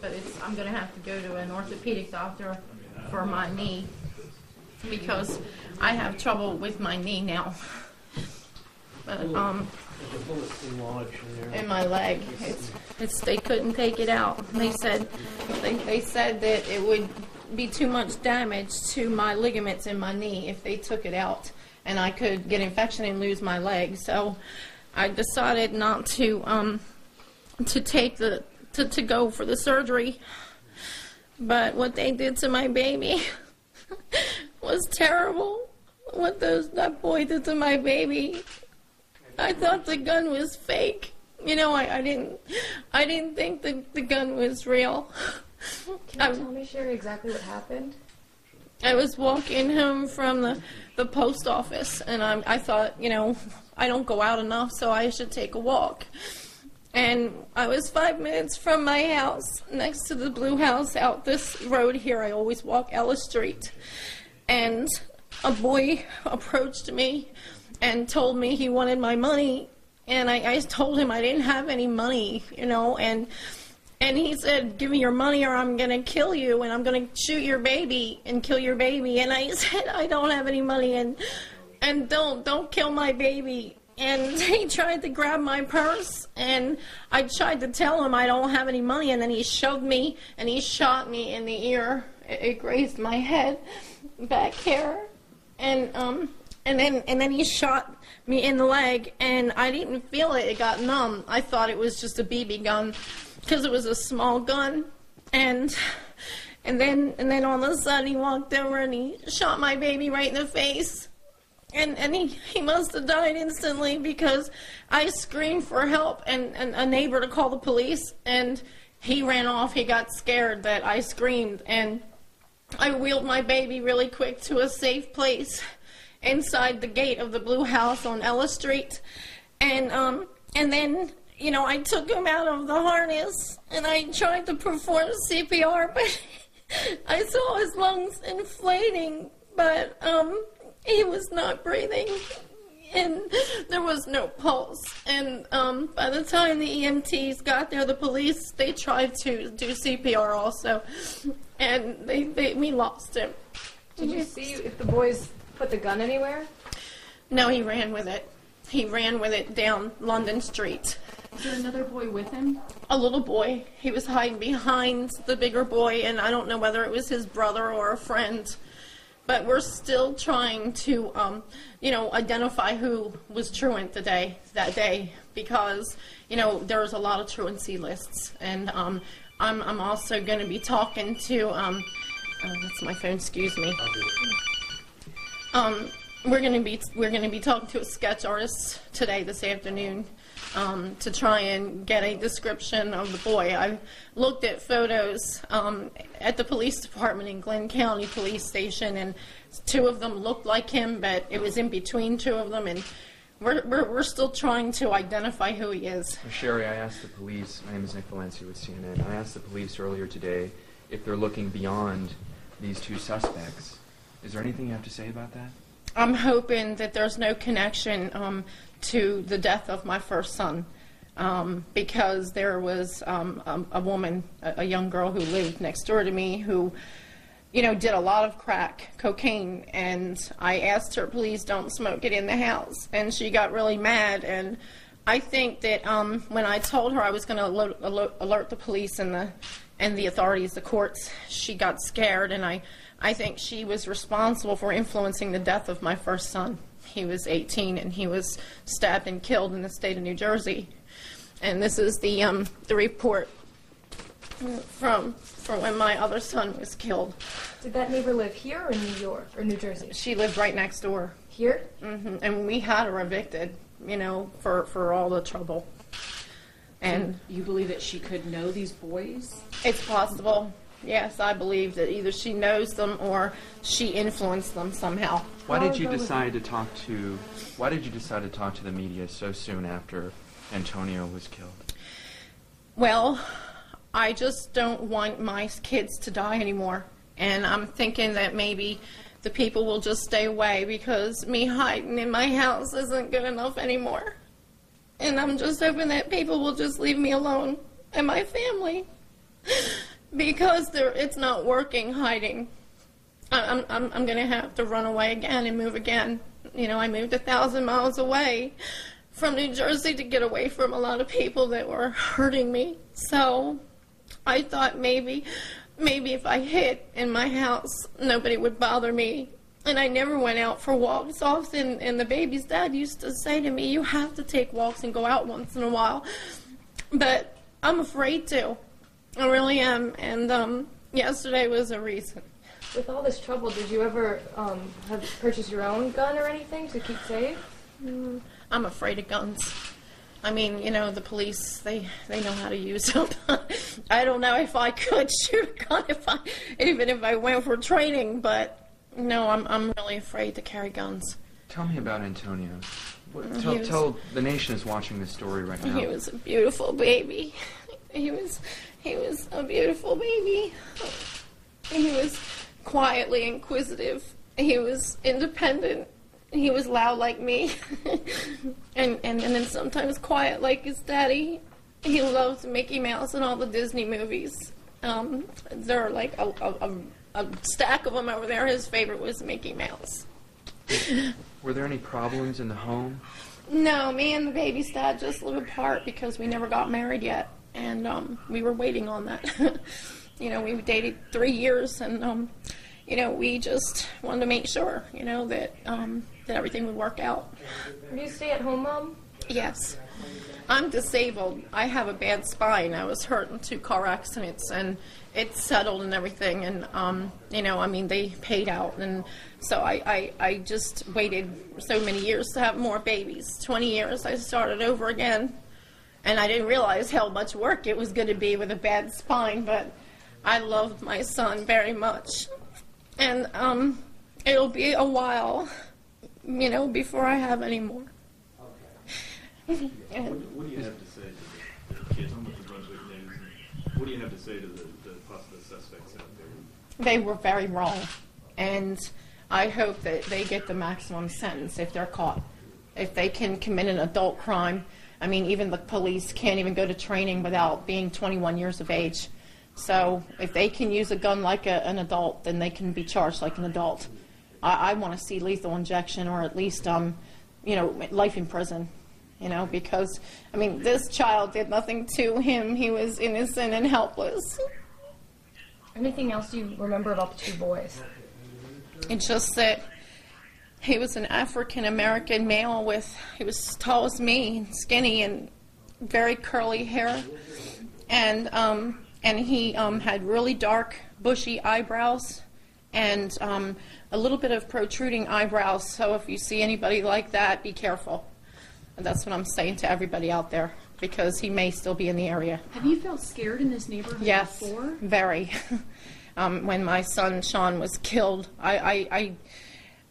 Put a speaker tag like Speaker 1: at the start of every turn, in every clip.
Speaker 1: but I'm going to have to go to an orthopedic doctor for my knee because I have trouble with my knee now. But in my leg, they couldn't take it out. They said that it would be too much damage to my ligaments in my knee if they took it out, and I could get infection and lose my leg. So I decided not to go for the surgery. But what they did to my baby was terrible. What that boy did to my baby, I thought the gun was fake. You know, I didn't think the gun was real.
Speaker 2: Can you tell me, Sherry, exactly what happened?
Speaker 1: I was walking home from the post office, and I thought, you know, I don't go out enough, so I should take a walk. And I was 5 minutes from my house, next to the blue house out this road here. I always walk Ellis Street. And a boy approached me and told me he wanted my money. And I told him I didn't have any money, you know, and he said, give me your money or I'm going to kill you and I'm going to shoot your baby and kill your baby. And I said, I don't have any money and don't kill my baby. And he tried to grab my purse and I tried to tell him I don't have any money, and then he shoved me and he shot me in the ear. It grazed my head back here. And then he shot me in the leg, and I didn't feel it. It got numb. I thought it was just a BB gun because it was a small gun. And then all of a sudden he walked over and he shot my baby right in the face. And he must have died instantly because I screamed for help and a neighbor to call the police, and he ran off. He got scared that I screamed, and I wheeled my baby really quick to a safe place inside the gate of the blue house on Ellis Street. And then, you know, I took him out of the harness and I tried to perform CPR, but I saw his lungs inflating, but he was not breathing and there was no pulse. And by the time the EMTs got there, the police, they tried to do CPR also, and we lost him.
Speaker 2: Did you see if the boys put the gun anywhere?
Speaker 1: No, he ran with it. He ran with it down London Street.
Speaker 3: Was there another boy with him?
Speaker 1: A little boy. He was hiding behind the bigger boy, and I don't know whether it was his brother or a friend. But we're still trying to, you know, identify who was truant that day, because, you know, there's a lot of truancy lists. And I'm also going to be talking to, that's my phone, excuse me. We're going to be talking to a sketch artist today, this afternoon, to try and get a description of the boy. I looked at photos at the police department in Glenn County Police Station, and two of them looked like him, but it was in between two of them, and we're still trying to identify who he is.
Speaker 4: Sherry, I asked the police, my name is Nick Valencia with CNN, I asked the police earlier today if they're looking beyond these two suspects. Is there anything you have to say about that?
Speaker 1: I'm hoping that there's no connection to the death of my first son, because there was a woman, a young girl who lived next door to me who, you know, did a lot of crack cocaine, and I asked her, please don't smoke it in the house, and she got really mad. And I think that when I told her I was going to alert the police and the authorities, the courts, she got scared, and I think she was responsible for influencing the death of my first son. He was 18 and he was stabbed and killed in the state of New Jersey. And this is the report from when my other son was killed.
Speaker 2: Did that neighbor live here or in New York or New Jersey?
Speaker 1: She lived right next door.
Speaker 2: Here?
Speaker 1: Mm-hmm. And we had her evicted, you know, for all the trouble. And
Speaker 3: you believe that she could know these boys?
Speaker 1: It's possible. Yes, I believe that either she knows them or she influenced them somehow.
Speaker 4: Why did you decide to talk to the media so soon after Antonio was killed?
Speaker 1: Well, I just don't want my kids to die anymore. And I'm thinking that maybe the people will just stay away because me hiding in my house isn't good enough anymore. And I'm just hoping that people will just leave me alone and my family. because it's not working hiding. I'm going to have to run away again and move again. You know, I moved 1,000 miles away from New Jersey to get away from a lot of people that were hurting me. So I thought maybe if I hid in my house, nobody would bother me. And I never went out for walks often, and the baby's dad used to say to me, you have to take walks and go out once in a while. But I'm afraid to. I really am. And yesterday was a reason.
Speaker 2: With all this trouble, did you ever have purchased your own gun or anything to keep safe?
Speaker 1: I'm afraid of guns. I mean, you know, the police, they know how to use them. I don't know if I could shoot a gun even if I went for training, but no, I'm really afraid to carry guns.
Speaker 4: Tell me about Antonio. Tell the nation is watching this story right now.
Speaker 1: He was a beautiful baby. He was a beautiful baby. He was quietly inquisitive. He was independent. He was loud like me, and then sometimes quiet like his daddy. He loved Mickey Mouse and all the Disney movies. There are like a stack of them over there. His favorite was Mickey Mouse.
Speaker 4: Were there any problems in the home?
Speaker 1: No, me and the baby's dad just live apart because we never got married yet, and we were waiting on that. You know, we dated 3 years, and you know, we just wanted to make sure, you know, that everything would work out.
Speaker 2: Do you stay at home, Mom?
Speaker 1: Yes. I'm disabled. I have a bad spine. I was hurt in 2 car accidents, and it's settled and everything. And, you know, I mean, they paid out. And so I just waited so many years to have more babies. 20 years, I started over again. And I didn't realize how much work it was going to be with a bad spine, but I loved my son very much. And it'll be a while, you know, before I have any more. And
Speaker 5: what do you have to say to the kids? I'm with the Brunswick News. What do you have to say to the possible suspects out there?
Speaker 1: they were very wrong. And I hope that they get the maximum sentence if they're caught. If they can commit an adult crime, I mean, even the police can't even go to training without being 21 years of age. So if they can use a gun like an adult, then they can be charged like an adult. I want to see lethal injection, or at least, life in prison, because, I mean, this child did nothing to him. He was innocent and helpless.
Speaker 2: Anything else you remember about the two boys?
Speaker 1: It's just that he was an African-American male he was as tall as me, and skinny, and very curly hair. And he had really dark, bushy eyebrows, and a little bit of protruding eyebrows. So if you see anybody like that, be careful. And that's what I'm saying to everybody out there, because he may still be in the area.
Speaker 3: Have you felt scared in this neighborhood
Speaker 1: Yes,
Speaker 3: before?
Speaker 1: very. When my son Sean was killed, I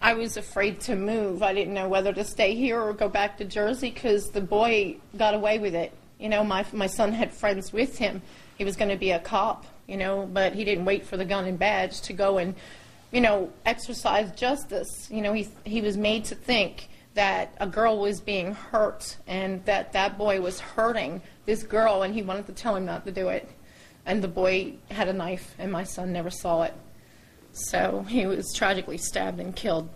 Speaker 1: was afraid to move. I didn't know whether to stay here or go back to Jersey, because the boy got away with it. My son had friends with him. He was going to be a cop, but he didn't wait for the gun and badge to go and, exercise justice. He was made to think that a girl was being hurt and that boy was hurting this girl, and he wanted to tell him not to do it. And the boy had a knife, and my son never saw it. So he was tragically stabbed and killed.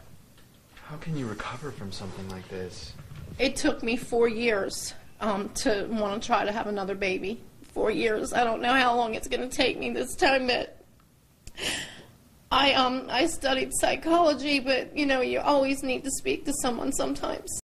Speaker 4: How can you recover from something like this?
Speaker 1: It took me 4 years to want to try to have another baby. 4 years. I don't know how long it's going to take me this time, but I studied psychology, but you always need to speak to someone sometimes.